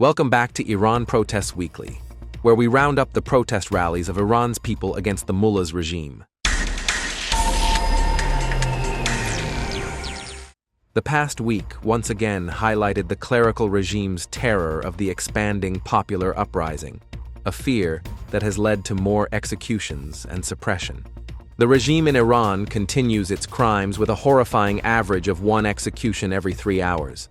Welcome back to Iran Protests Weekly, where we round up the protest rallies of Iran's people against the mullah's regime. The past week once again highlighted the clerical regime's terror of the expanding popular uprising, a fear that has led to more executions and suppression. The regime in Iran continues its crimes with a horrifying average of one execution every 3 hours.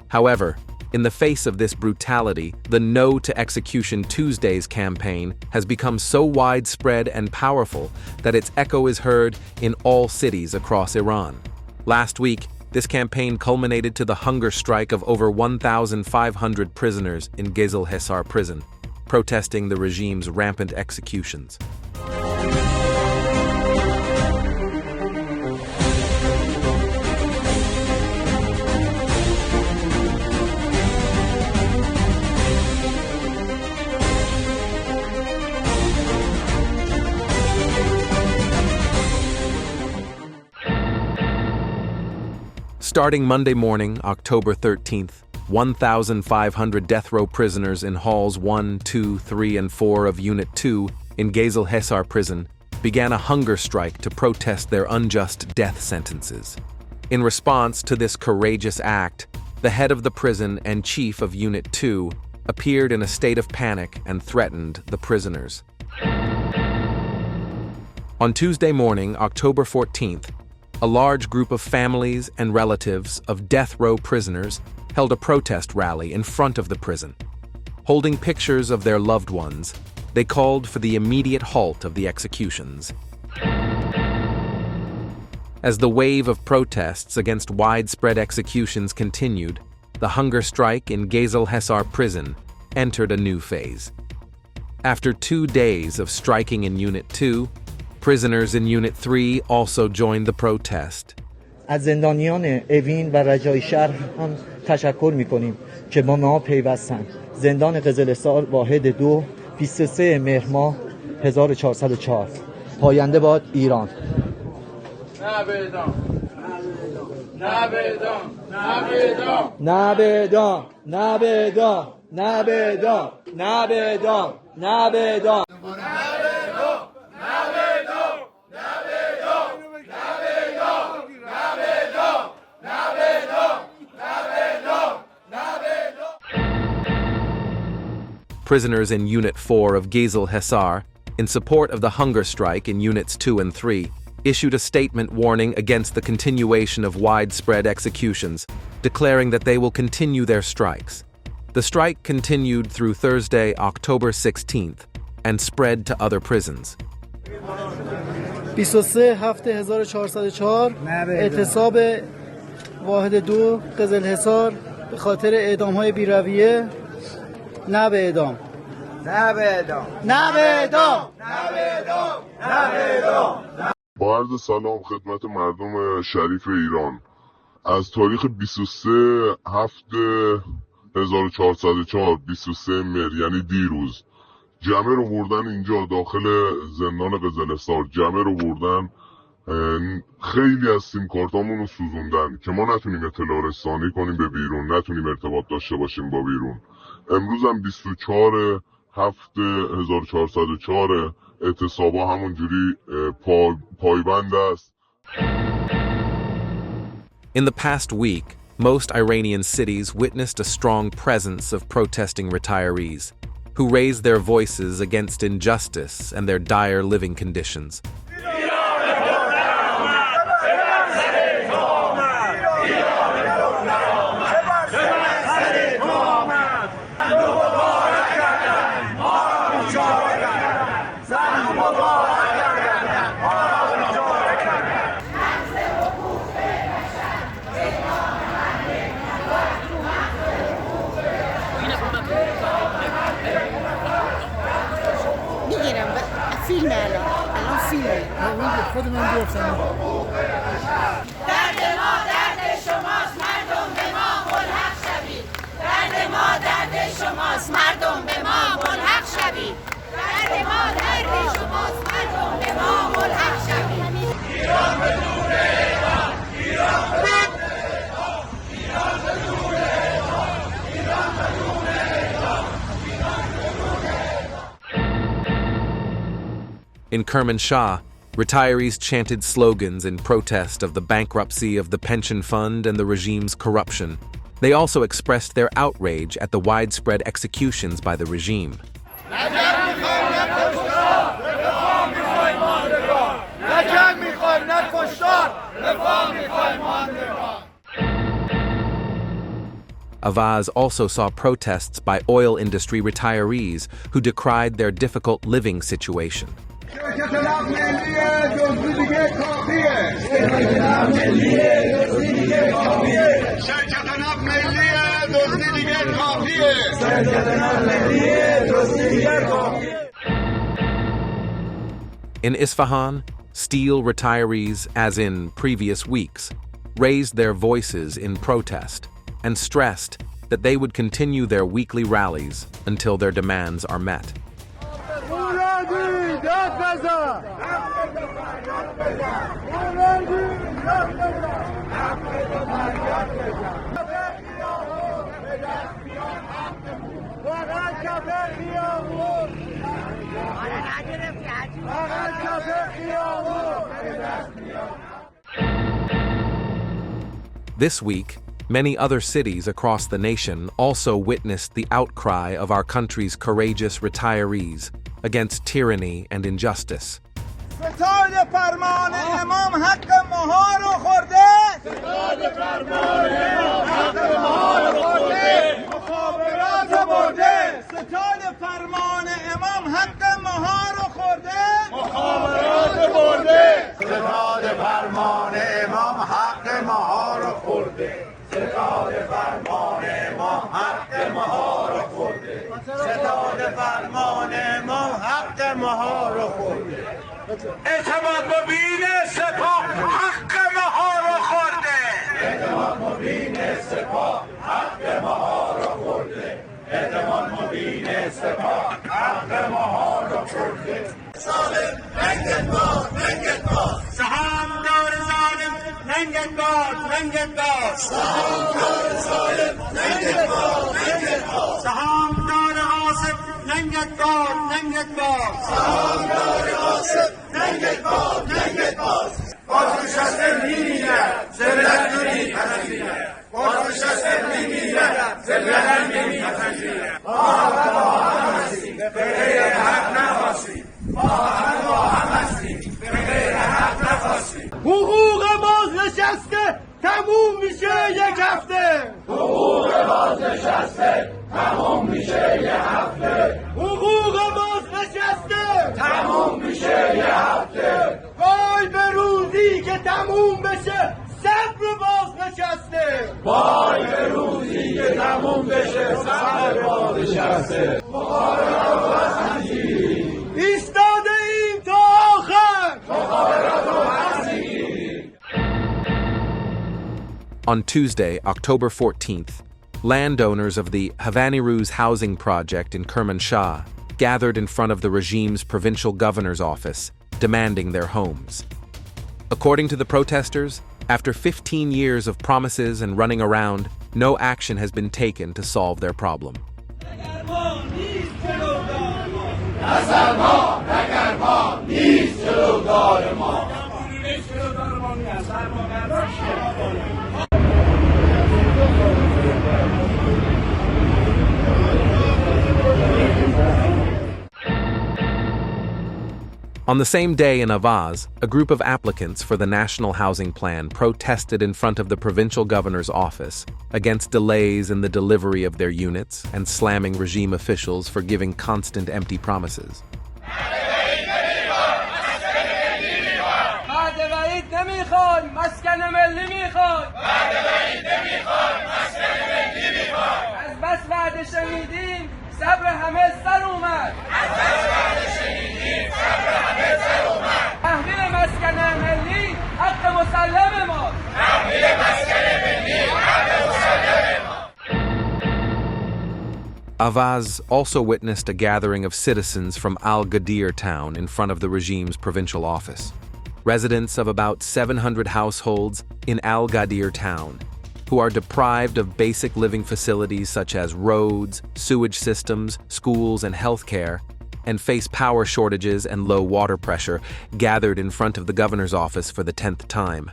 However, in the face of this brutality, the No to Execution Tuesdays campaign has become so widespread and powerful that its echo is heard in all cities across Iran. Last week, this campaign culminated to the hunger strike of over 1,500 prisoners in Ghezel Hesar Prison, protesting the regime's rampant executions. Starting Monday morning, October 13th, 1,500 death row prisoners in halls 1, 2, 3, and 4 of Unit 2 in Ghezel Hesar Prison began a hunger strike to protest their unjust death sentences. In response to this courageous act, the head of the prison and chief of Unit 2 appeared in a state of panic and threatened the prisoners. On Tuesday morning, October 14th, a large group of families and relatives of death row prisoners held a protest rally in front of the prison. Holding pictures of their loved ones, they called for the immediate halt of the executions. As the wave of protests against widespread executions continued, the hunger strike in Ghezel Hesar Prison entered a new phase. After 2 days of striking in Unit 2, prisoners in Unit 3 also joined the protest. از زندانیان اوین و رجای شهر هم تشکر می‌کنیم که با ما پیوستند. زندان قزل حصار واحد 2 23 مهر ماه 1404. پاینده باد ایران. نه به اعدام. نه به اعدام. نه به اعدام. نه به اعدام. نه به اعدام. نه به اعدام. نه به اعدام. نه به اعدام. Prisoners in Unit 4 of Ghezel Hesar, in support of the hunger strike in Units 2 and 3, issued a statement warning against the continuation of widespread executions, declaring that they will continue their strikes. The strike continued through Thursday, October 16th, and spread to other prisons. 23/7/1404 اعتصاب واحد 2 قزل حصار به خاطر اعدام‌های بی‌رویه. نه به اعدام. نه به اعدام. نه به اعدام. نه به اعدام. نه به اعدام. با عرض سلام خدمت مردم شریف ایران. از تاریخ 23/7/1404 23 مهر یعنی دیروز جمع رو بردن اینجا داخل زندان قزل حصار. جمع رو بردن، خیلی از سیم کارتامون رو سوزوندن که ما نتونیم اطلاع رسانی کنیم به بیرون، نتونیم ارتباط داشته باشیم با بیرون. امروز هم 24/7/1404 اعتصابا همونجوری پایبند است. In the past week, most Iranian cities witnessed a strong presence of protesting retirees, who raised their voices against injustice and their dire living conditions. In Kermanshah, retirees chanted slogans in protest of the bankruptcy of the pension fund and the regime's corruption. They also expressed their outrage at the widespread executions by the regime. Ahvaz also saw protests by oil industry retirees who decried their difficult living situation. In Isfahan, steel retirees, as in previous weeks, raised their voices in protest and stressed that they would continue their weekly rallies until their demands are met. This week, many other cities across the nation also witnessed the outcry of our country's courageous retirees against tyranny and injustice. اعتماد مبین سپاه حق ما را خورده. اعتماد مبین سپاه حق ما را خورده. اعتماد مبین سپاه حق ما را خورده. ظالم لنگت باد لنگت باد. سهامدار ظالم لنگت باد لنگت باد. سهامدار ظالم لنگت باد لنگت باد. سهامدار عاصف لنگت باد لنگت باد. سهامدار عاصف لنگت باد لنگت باد. بازنشسته می‌میرد ذلت نمی‌پذیرد. بازنشسته می‌میرد ذلت نمی‌پذیرد. ما هم هستیم به غیر حق نخواستیم. ما هم هستیم به غیر حق نخواستیم. حقوق بازنشسته تموم میشه یک هفته. حقوق بازنشسته تموم میشه یک هفته. حقوق بازنشسته تموم میشه یک هفته. وای به روزی که تموم بشه صبر بازنشسته. وای به روزی که تموم بشه صبر بازنشسته. مخابرات و حسنگیری ایستاده ایم تا آخر. مخابرات و حسنگیری. On Tuesday, October 14th, landowners of the Havaniruz housing project in Kermanshah gathered in front of the regime's provincial governor's office, demanding their homes. According to the protesters, after 15 years of promises and running around, no action has been taken to solve their problem. On the same day in Ahvaz, a group of applicants for the National Housing Plan protested in front of the provincial governor's office against delays in the delivery of their units and slamming regime officials for giving constant empty promises. Ahvaz also witnessed a gathering of citizens from Al-Ghadir town in front of the regime's provincial office. Residents of about 700 households in Al-Ghadir town, who are deprived of basic living facilities such as roads, sewage systems, schools, and healthcare, and face power shortages and low water pressure, gathered in front of the governor's office for the 10th time.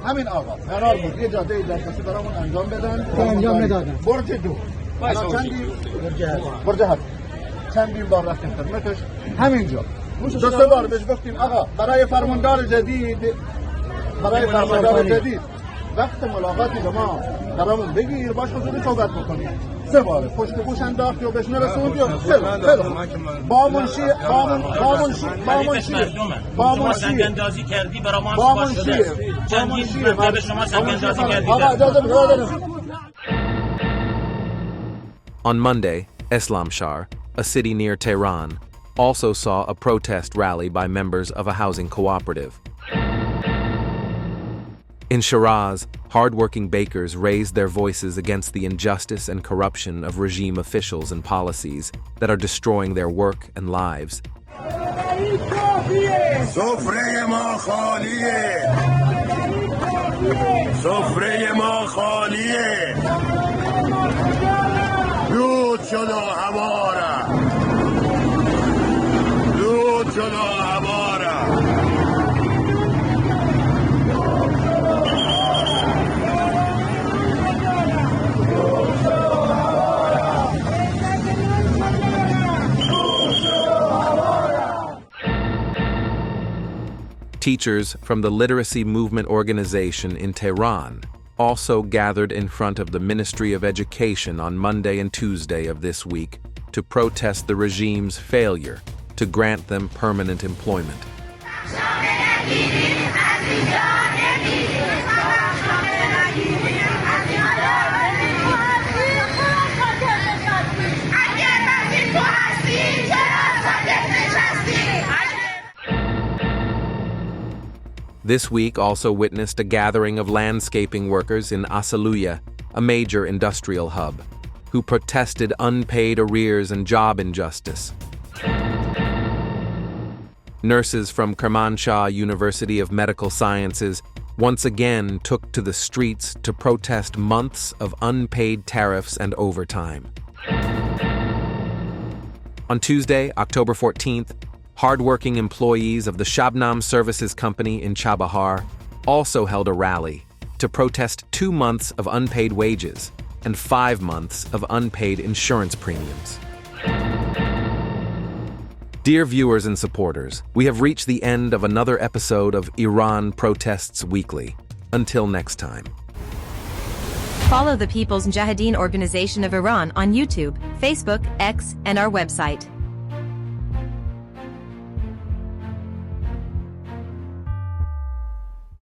همین آقا قرار بود یه جاده دادرسی برامون انجام بدن برج دو برج هفت چندین بار رفتیم خدمتش همینجا دو سه بار بهش گفتیم آقا برای فرماندار جدید وقت ملاقاتی با ما برامون بگیر باش حضوری صحبت بکنیم سه بار پشت گوش انداختی و بهش نرسوندی و با منشیه سنگندازی کردی برای ما سپاس شده چندین مرتبه شما سنگندازی کردی. On Monday, Islamshah, a city near Tehran, also saw a protest rally by members of a housing cooperative. In Shiraz, hard-working bakers raised their voices against the injustice and corruption of regime officials and policies that are destroying their work and lives. سفره ما خالیه سفره ما خالیه دود شد و هواره دود شد و هواره Teachers from the Literacy Movement Organization in Tehran also gathered in front of the Ministry of Education on Monday and Tuesday of this week to protest the regime's failure to grant them permanent employment. This week also witnessed a gathering of landscaping workers in Asaluya, a major industrial hub, who protested unpaid arrears and job injustice. Nurses from Kermanshah University of Medical Sciences once again took to the streets to protest months of unpaid tariffs and overtime. On Tuesday, October 14th, hard-working employees of the Shabnam Services Company in Chabahar also held a rally to protest 2 months of unpaid wages and 5 months of unpaid insurance premiums. Dear viewers and supporters, we have reached the end of another episode of Iran Protests Weekly. Until next time. Follow the People's Mujahideen Organization of Iran on YouTube, Facebook, X, and our website.